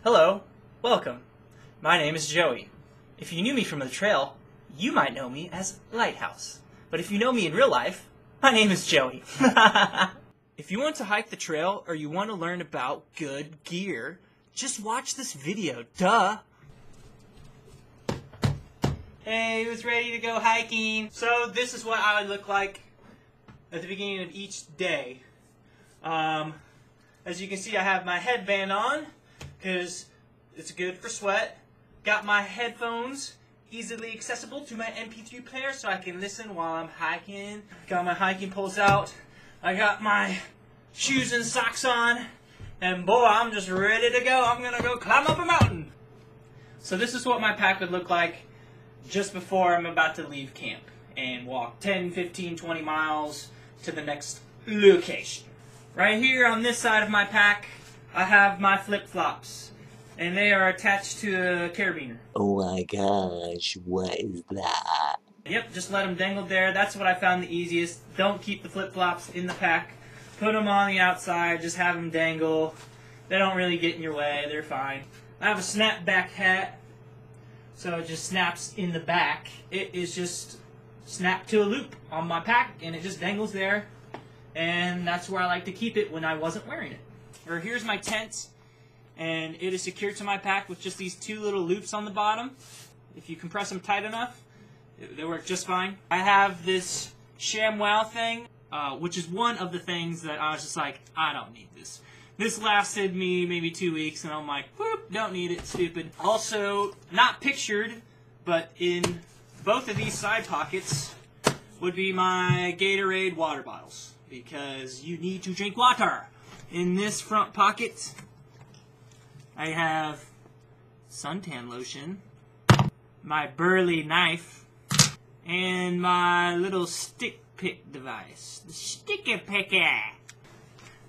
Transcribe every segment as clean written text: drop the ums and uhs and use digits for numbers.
Hello, welcome. My name is Joey. If you knew me from the trail, you might know me as Lighthouse. But if you know me in real life, my name is Joey. If you want to hike the trail or you want to learn about good gear, just watch this video, duh! Hey, who's ready to go hiking? So this is what I would look like at the beginning of each day. As you can see, I have my headband on because it's good for sweat. Got my headphones easily accessible to my MP3 player so I can listen while I'm hiking. Got my hiking poles out. I got my shoes and socks on. And boy, I'm just ready to go. I'm gonna go climb up a mountain. So this is what my pack would look like just before I'm about to leave camp and walk 10, 15, 20 miles to the next location. Right here on this side of my pack, I have my flip-flops, and they are attached to a carabiner. Oh my gosh, what is that? Yep, just let them dangle there. That's what I found the easiest. Don't keep the flip-flops in the pack. Put them on the outside, just have them dangle. They don't really get in your way, they're fine. I have a snapback hat, so it just snaps in the back. It is just snapped to a loop on my pack, and it just dangles there. And that's where I like to keep it when I wasn't wearing it. Or here's my tent, and it is secured to my pack with just these two little loops on the bottom. If you compress them tight enough, they work just fine. I have this ShamWow thing, which is one of the things that I was just like, I don't need this. This lasted me maybe 2 weeks, and I'm like, whoop, don't need it, stupid. Also, not pictured, but in both of these side pockets would be my Gatorade water bottles, because you need to drink water. In this front pocket, I have suntan lotion, my burly knife, and my little stick pick device, the sticker picker.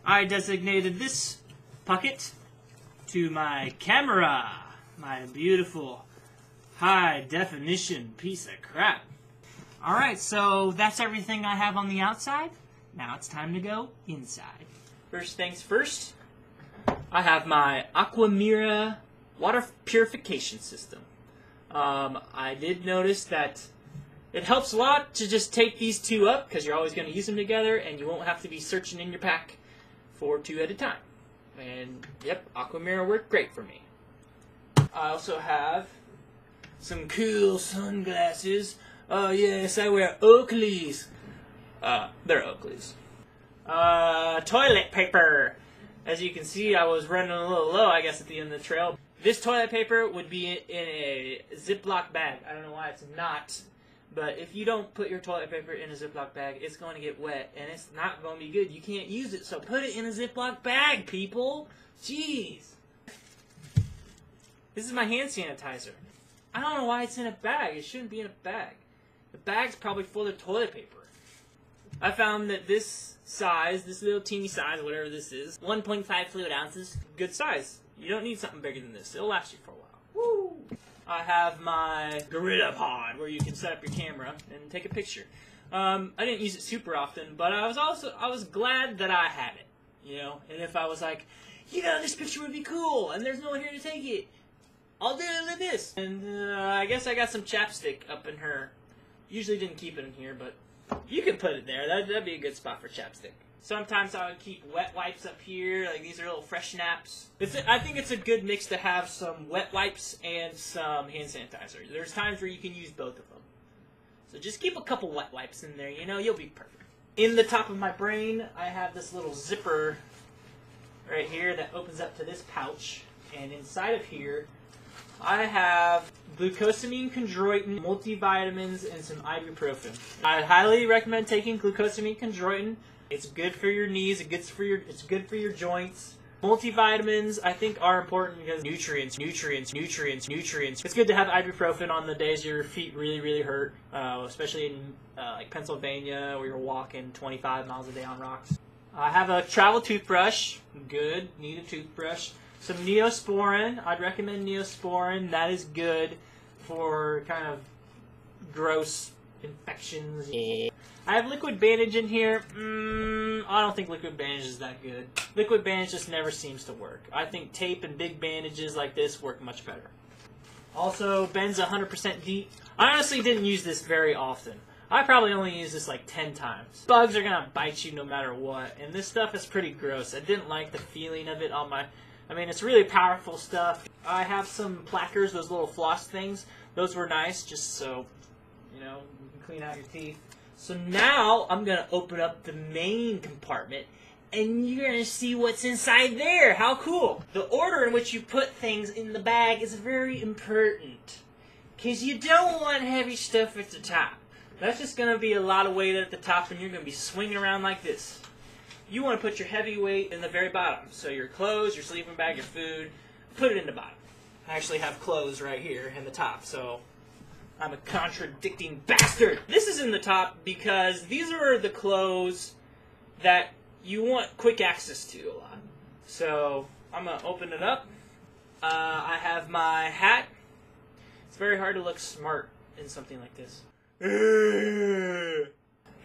I designated this pocket to my camera, my beautiful high definition piece of crap. Alright, so that's everything I have on the outside. Now it's time to go inside. First things first, I have my Aquamira water purification system. I did notice that it helps a lot to just take these two up because you're always going to use them together and you won't have to be searching in your pack for two at a time. And yep, Aquamira worked great for me. I also have some cool sunglasses. Oh yes, I wear Oakleys. They're Oakleys. Toilet paper. As you can see, I was running a little low, I guess, at the end of the trail. This toilet paper would be in a Ziploc bag. I don't know why it's not, but if you don't put your toilet paper in a Ziploc bag, it's going to get wet, and it's not going to be good. You can't use it, so put it in a Ziploc bag, people. Jeez. This is my hand sanitizer. I don't know why it's in a bag. It shouldn't be in a bag. The bag's probably full of toilet paper. I found that this size, this little teeny size, whatever this is, 1.5 fluid ounces, good size. You don't need something bigger than this. It'll last you for a while. Woo! I have my Gorilla Pod, where you can set up your camera and take a picture. I didn't use it super often, but I was glad that I had it, you know. And if I was like, you know, this picture would be cool, and there's no one here to take it, I'll do it like this. And I guess I got some chapstick up in her. Usually didn't keep it in here, but you can put it there. That'd be a good spot for chapstick. Sometimes I would keep wet wipes up here, like these are little fresh naps. I think it's a good mix to have some wet wipes and some hand sanitizer. There's times where you can use both of them. So just keep a couple wet wipes in there, you know, you'll be perfect. In the top of my brain, I have this little zipper right here that opens up to this pouch. And inside of here, I have glucosamine, chondroitin, multivitamins, and some ibuprofen. I highly recommend taking glucosamine, chondroitin. It's good for your knees. It's good for your joints. Multivitamins, I think, are important because nutrients. It's good to have ibuprofen on the days your feet really, really hurt, especially in like Pennsylvania where you're walking 25 miles a day on rocks. I have a travel toothbrush. Good. Need a toothbrush. Some Neosporin. I'd recommend Neosporin. That is good for kind of gross infections. I I have liquid bandage in here. I don't think liquid bandage is that good. Liquid bandage just never seems to work. I think tape and big bandages like this work much better. Also, Ben's 100% DEET. I honestly didn't use this very often. I probably only used this like 10 times. Bugs are gonna bite you no matter what, and this stuff is pretty gross. I didn't like the feeling of it on my... I mean, it's really powerful stuff. I have some plackers, those little floss things. Those were nice, just so, you know, you can clean out your teeth. So now, I'm gonna open up the main compartment, and you're gonna see what's inside there. How cool! The order in which you put things in the bag is very important, because you don't want heavy stuff at the top. That's just gonna be a lot of weight at the top, and you're gonna be swinging around like this. You want to put your heavy weight in the very bottom. So your clothes, your sleeping bag, your food, put it in the bottom. I actually have clothes right here in the top, so I'm a contradicting bastard. This is in the top because these are the clothes that you want quick access to a lot. So I'm going to open it up. I have my hat. It's very hard to look smart in something like this.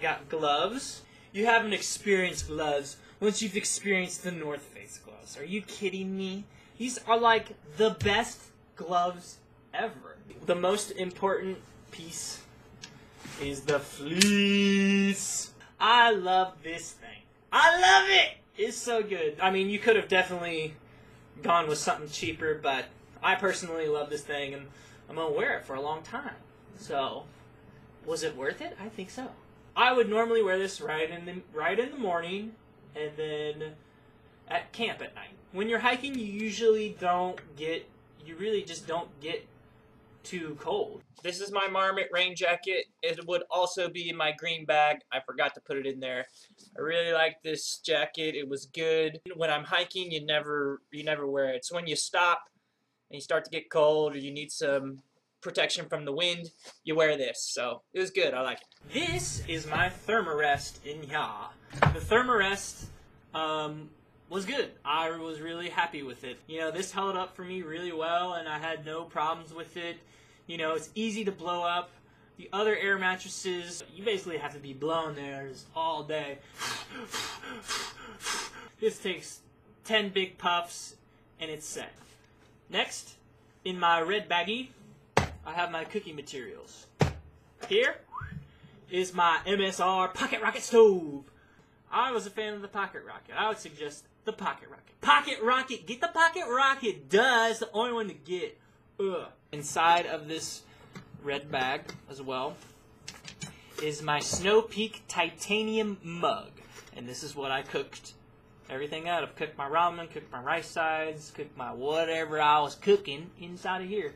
Got gloves. You haven't experienced gloves once you've experienced the North Face gloves. Are you kidding me? These are like the best gloves ever. The most important piece is the fleece. I love this thing. I love it! It's so good. I mean, you could have definitely gone with something cheaper, but I personally love this thing, and I'm going to wear it for a long time. So, was it worth it? I think so. I would normally wear this right in the morning, and then at camp at night. When you're hiking, you really just don't get too cold. This is my Marmot rain jacket. It would also be in my green bag. I forgot to put it in there. I really like this jacket. It was good. When I'm hiking, you never wear it. So when you stop and you start to get cold, or you need some protection from the wind, you wear this. So it was good. I like it. This is my Thermarest in here. The Thermarest was good. I was really happy with it. You know, this held up for me really well, and I had no problems with it. You know, it's easy to blow up. The other air mattresses, you basically have to be blowing theirs all day. This takes 10 big puffs, and it's set. Next, in my red baggie, I have my cooking materials. Here is my MSR Pocket Rocket Stove. I was a fan of the Pocket Rocket. I would suggest the Pocket Rocket. Pocket Rocket! Get the Pocket Rocket! Duh! It's the only one to get. Ugh. Inside of this red bag, as well, is my Snow Peak titanium mug. And this is what I cooked everything out of. Cooked my ramen, cooked my rice sides, cooked my whatever I was cooking inside of here.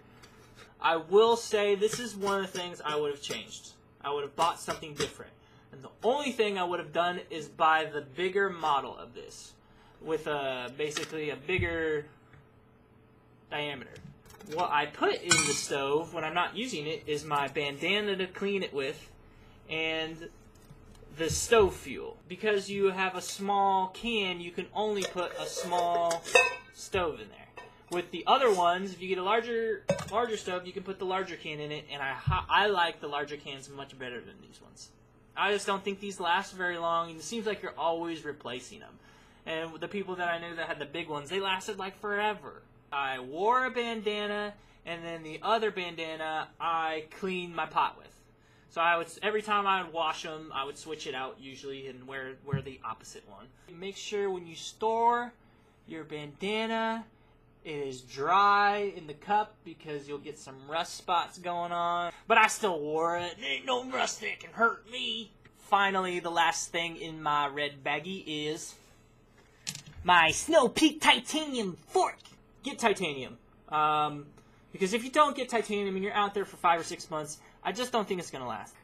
I will say this is one of the things I would have changed. I would have bought something different. And the only thing I would have done is buy the bigger model of this, with basically a bigger diameter. What I put in the stove when I'm not using it is my bandana to clean it with, and the stove fuel. Because you have a small can, you can only put a small stove in there. With the other ones, if you get a larger stove, you can put the larger can in it, and I like the larger cans much better than these ones. I just don't think these last very long, and it seems like you're always replacing them. And the people that I knew that had the big ones, they lasted like forever. I wore a bandana, and then the other bandana I cleaned my pot with. So every time I would wash them, I would switch it out usually and wear the opposite one. Make sure when you store your bandana, it is dry in the cup, because you'll get some rust spots going on. But I still wore it. There ain't no rust that can hurt me. Finally, the last thing in my red baggie is my Snow Peak titanium fork. Get titanium. Because if you don't get titanium and you're out there for 5 or 6 months, I just don't think it's going to last.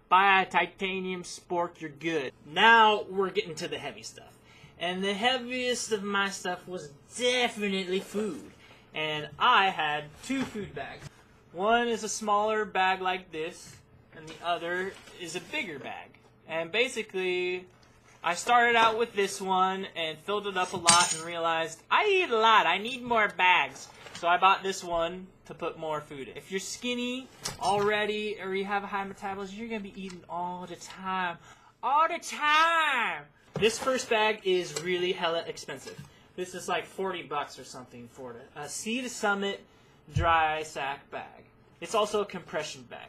Buy a titanium spork, you're good. Now we're getting to the heavy stuff. And the heaviest of my stuff was definitely food. And I had 2 food bags. One is a smaller bag like this, and the other is a bigger bag. And basically, I started out with this one and filled it up a lot and realized, I eat a lot, I need more bags. So I bought this one to put more food in. If you're skinny already, or you have a high metabolism, you're going to be eating all the time. all the time. This first bag is really hella expensive. This is like $40 or something for a Sea to Summit dry sack bag. It's also a compression bag.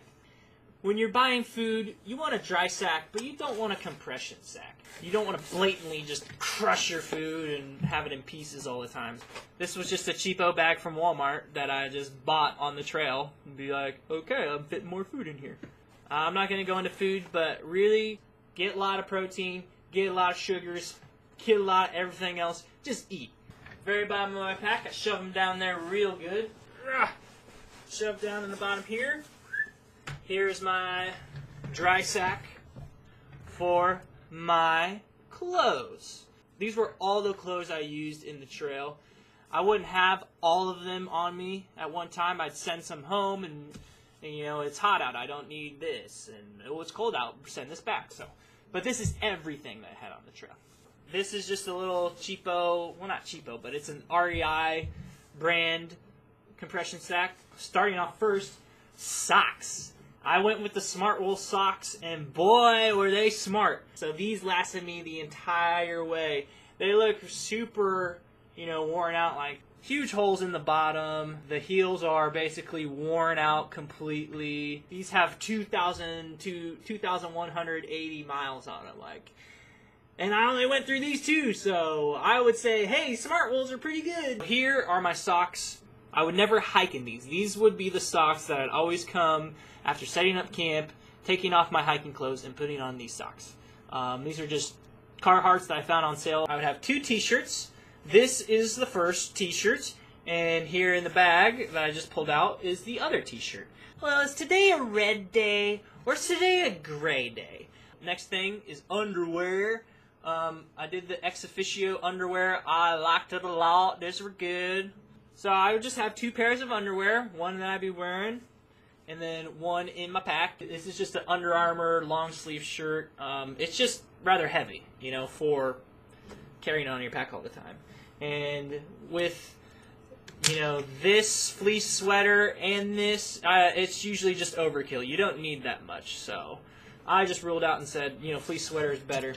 When you're buying food, you want a dry sack, but you don't want a compression sack. You don't want to blatantly just crush your food and have it in pieces all the time. This was just a cheapo bag from Walmart that I just bought on the trail and be like, okay, I'm fitting more food in here. I'm not going to go into food, but really get a lot of protein, get a lot of sugars, get a lot of everything else. Just eat. Very bottom of my pack, I shove them down there real good. Shove down in the bottom here. Here's my dry sack for my clothes. These were all the clothes I used in the trail. I wouldn't have all of them on me at one time. I'd send some home and you know, it's hot out. I don't need this. And oh, it's cold out. Send this back. But this is everything that I had on the trail. This is just a little cheapo, well not cheapo, but it's an REI brand compression sack. Starting off first, socks. I went with the Smart Wool socks, and boy, were they smart. So these lasted me the entire way. They look super, you know, worn out, like huge holes in the bottom. The heels are basically worn out completely. These have 2,000 to 2,180 miles on it, like. And I only went through these two, so I would say, hey, Smart Wools are pretty good. Here are my socks. I would never hike in these. These would be the socks that I'd always come after setting up camp, taking off my hiking clothes, and putting on these socks. These are just Carhartts that I found on sale. I would have 2 t-shirts. This is the first t-shirt, and here in the bag that I just pulled out is the other t-shirt. Well, is today a red day, or is today a gray day? Next thing is underwear. I did the ex officio underwear. I liked it a lot. These were good. So I would just have 2 pairs of underwear, one that I'd be wearing, and then one in my pack. This is just an Under Armour long sleeve shirt. It's just rather heavy, you know, for carrying on your pack all the time. And with, you know, this fleece sweater and this, it's usually just overkill. You don't need that much. So I just ruled out and said, you know, fleece sweater is better.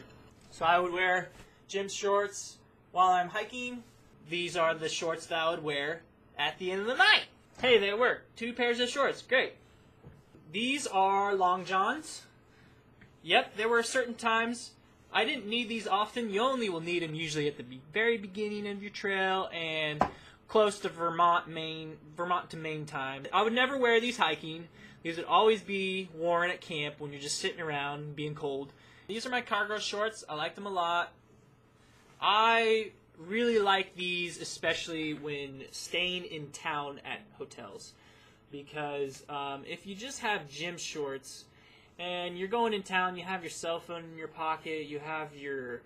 So I would wear gym shorts while I'm hiking. These are the shorts that I would wear at the end of the night. Hey, they work. 2 pairs of shorts. Great. These are long johns. Yep, there were certain times I didn't need these often. You only will need them usually at the very beginning of your trail and close to Vermont to Maine time. I would never wear these hiking. These would always be worn at camp when you're just sitting around being cold. These are my cargo shorts. I like them a lot. I really like these, especially when staying in town at hotels, because if you just have gym shorts and you're going in town, you have your cell phone in your pocket, you have your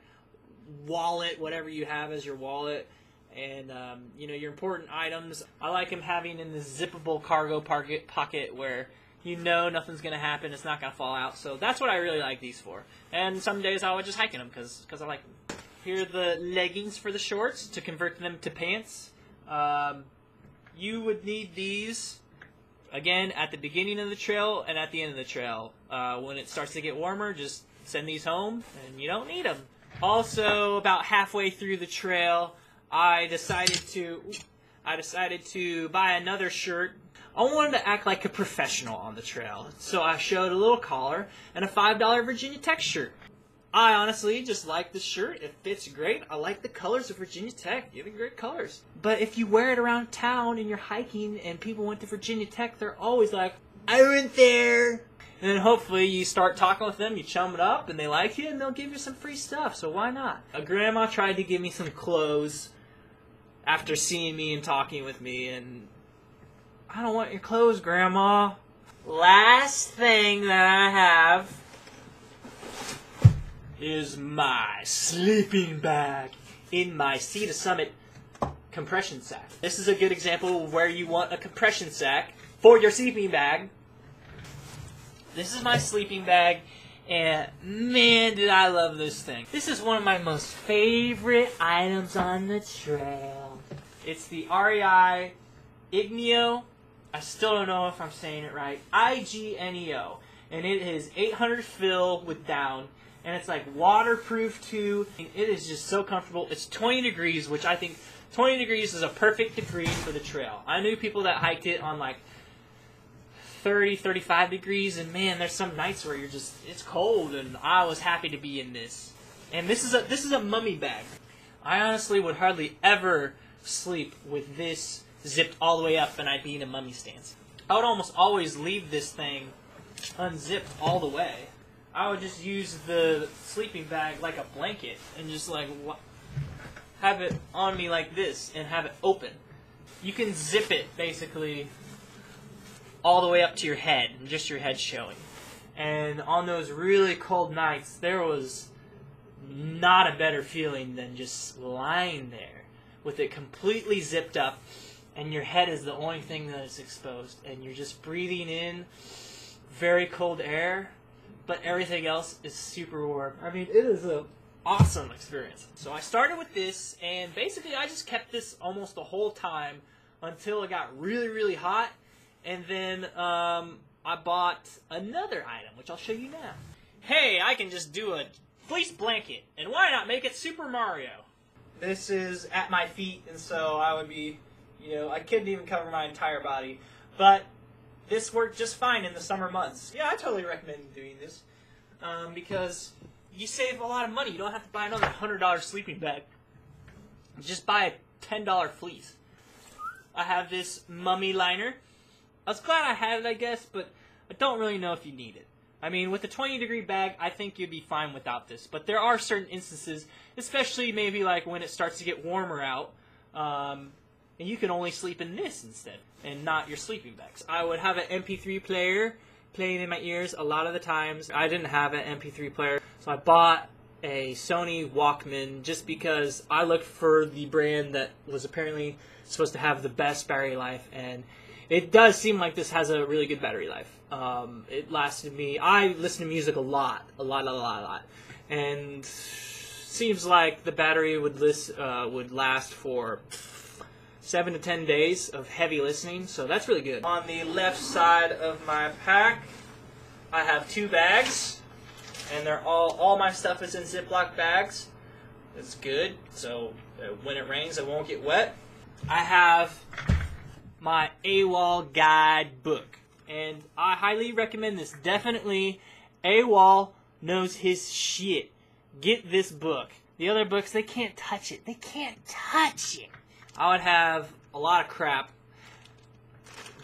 wallet, whatever you have as your wallet, and you know, your important items. I like them having in the zippable cargo pocket where you know nothing's going to happen, it's not going to fall out. So that's what I really like these for. And some days I would just hike in them because I like them. Here are the leggings for the shorts to convert them to pants. You would need these, again, at the beginning of the trail and at the end of the trail. When it starts to get warmer, just send these home and you don't need them. Also, about halfway through the trail, I decided to buy another shirt. I wanted to act like a professional on the trail, so I showed a little collar and a $5 Virginia Tech shirt. I honestly just like the shirt. It fits great. I like the colors of Virginia Tech. You have great colors. But if you wear it around town and you're hiking and people went to Virginia Tech, they're always like, I went there. And then hopefully you start talking with them, you chum it up, and they like you, and they'll give you some free stuff, so why not? A grandma tried to give me some clothes after seeing me and talking with me, and I don't want your clothes, Grandma. Last thing that I have is my sleeping bag in my Sea to Summit compression sack. This is a good example of where you want a compression sack for your sleeping bag. This is my sleeping bag, and man, did I love this thing. This is one of my most favorite items on the trail. It's the REI Igneo. I still don't know if I'm saying it right. IGNEO. And it is 800 fill with down. and it's like waterproof too. And it is just so comfortable. It's 20 degrees, which I think 20 degrees is a perfect degree for the trail. I knew people that hiked it on like 30, 35 degrees, and man, there's some nights where it's cold, and I was happy to be in this. And this is a mummy bag. I honestly would hardly ever sleep with this zipped all the way up and I'd be in a mummy stance. I would almost always leave this thing unzipped all the way. I would just use the sleeping bag like a blanket and just like have it on me like this and have it open. You can zip it basically all the way up to your head, and just your head showing. And on those really cold nights, there was not a better feeling than just lying there with it completely zipped up, and your head is the only thing that is exposed, and you're just breathing in very cold air, but everything else is super warm. I mean, it is an awesome experience. So I started with this, and basically I just kept this almost the whole time until it got really, really hot, and then I bought another item, which I'll show you now. Hey, I can just do a fleece blanket, and why not make it Super Mario? This is at my feet, and so I would be, I couldn't even cover my entire body, but this worked just fine in the summer months. Yeah, I totally recommend doing this, because you save a lot of money. You don't have to buy another $100 sleeping bag. Just buy a $10 fleece. I have this mummy liner. I was glad I had it, I guess, but I don't really know if you need it. I mean, with a 20-degree bag, I think you'd be fine without this. But there are certain instances, especially maybe like when it starts to get warmer out, and you can only sleep in this instead, and not your sleeping bags. I would have an MP3 player playing in my ears a lot of the times. I didn't have an MP3 player, so I bought a Sony Walkman just because I looked for the brand that was apparently supposed to have the best battery life, and it does seem like this has a really good battery life. It lasted me, I listen to music a lot, and seems like the battery would last for 7 to 10 days of heavy listening, so that's really good. On the left side of my pack, I have 2 bags, and they're all my stuff is in Ziploc bags. It's good, so when it rains, it won't get wet. I have my AWOL guidebook, and I highly recommend this. Definitely, AWOL knows his shit. Get this book. The other books, they can't touch it. They can't touch it. I would have a lot of crap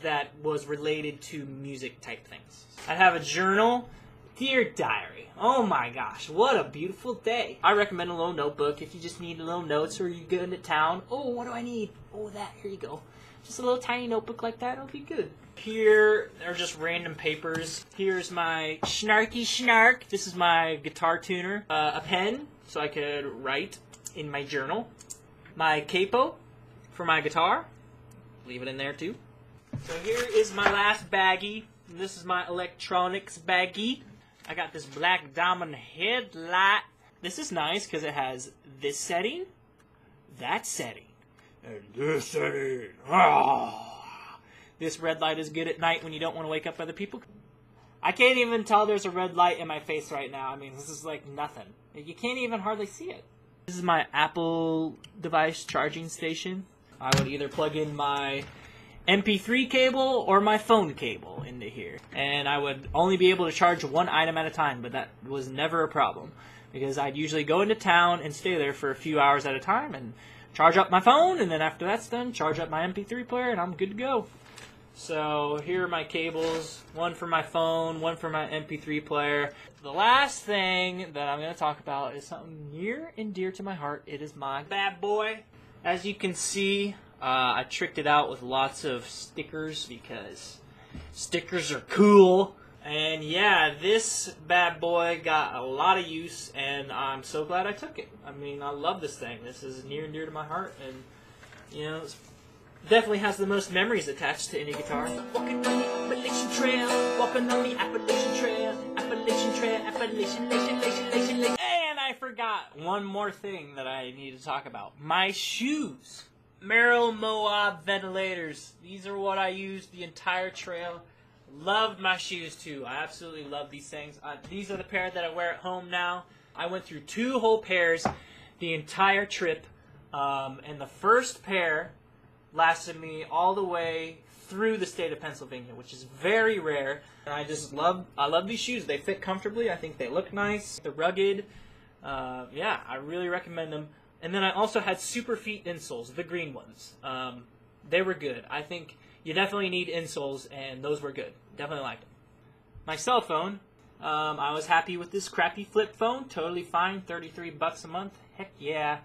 that was related to music type things. I'd have a journal. Dear Diary. Oh my gosh, what a beautiful day. I recommend a little notebook if you just need a little notes or you go into town. Oh, what do I need? Oh, that. Here you go. Just a little tiny notebook like that, it'll be good. Here are just random papers. Here's my snarky snark. This is my guitar tuner. A pen, so I could write in my journal. My capo for my guitar. Leave it in there too. So here is my last baggie. This is my electronics baggie. I got this black diamond headlight. This is nice because it has this setting, that setting, and this setting. This red light is good at night when you don't want to wake up other people. I can't even tell there's a red light in my face right now. I mean, this is like nothing. You can't even hardly see it. This is my Apple device charging station. I would either plug in my MP3 cable or my phone cable into here. And I would only be able to charge one item at a time, but that was never a problem. Because I'd usually go into town and stay there for a few hours at a time and charge up my phone, and then after that's done, charge up my MP3 player, and I'm good to go. So here are my cables, one for my phone, one for my MP3 player. The last thing that I'm going to talk about is something near and dear to my heart. It is my bad boy. As you can see, I tricked it out with lots of stickers because stickers are cool. And yeah, this bad boy got a lot of use, and I'm so glad I took it. I mean, I love this thing. This is near and dear to my heart, and you know, it's definitely has the most memories attached to any guitar. Walking on the Appalachian Trail, walking on the Appalachian Trail, Appalachian Trail, Appalachian, and I forgot one more thing that I need to talk about. My shoes. Merrill Moab ventilators. These are what I used the entire trail. Loved my shoes too. I absolutely love these things. These are the pair that I wear at home now. I went through 2 whole pairs the entire trip, and the first pair lasted me all the way through the state of Pennsylvania, which is very rare. And I love these shoes. They fit comfortably. I think they look nice. They're rugged. Yeah, I really recommend them. And then I also had Superfeet insoles, the green ones. They were good. I think you definitely need insoles, and those were good. Definitely liked them. My cell phone, I was happy with this crappy flip phone. Totally fine. $33 a month. Heck yeah.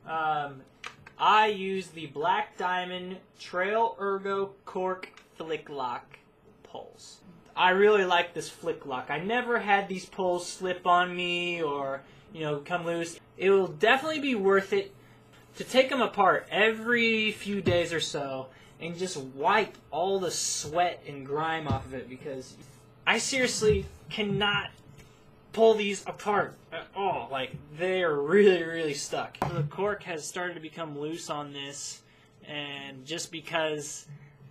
I use the Black Diamond Trail Ergo Cork Flick Lock poles. I really like this flick lock. I never had these poles slip on me or, come loose. It will definitely be worth it to take them apart every few days or so and just wipe all the sweat and grime off of it, because I seriously cannot pull these apart at all. Like, they are really, really stuck. The cork has started to become loose on this, and just because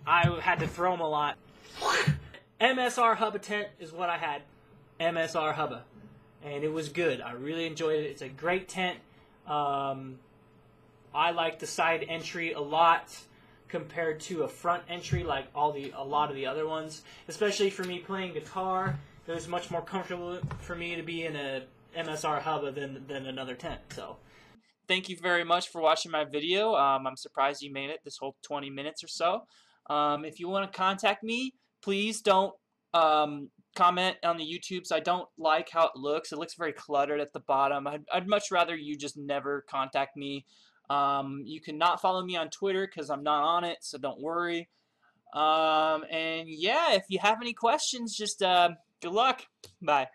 I had to throw them a lot. MSR Hubba tent is what I had. MSR Hubba. And it was good. I really enjoyed it. It's a great tent. I like the side entry a lot compared to a front entry like a lot of the other ones. Especially for me playing guitar, it was much more comfortable for me to be in a MSR Hubba than another tent. So, thank you very much for watching my video. I'm surprised you made it this whole 20 minutes or so. If you want to contact me, please don't comment on the YouTubes. I don't like how it looks. It looks very cluttered at the bottom. I'd much rather you just never contact me. You cannot follow me on Twitter because I'm not on it, so don't worry. And yeah, if you have any questions, just good luck. Bye.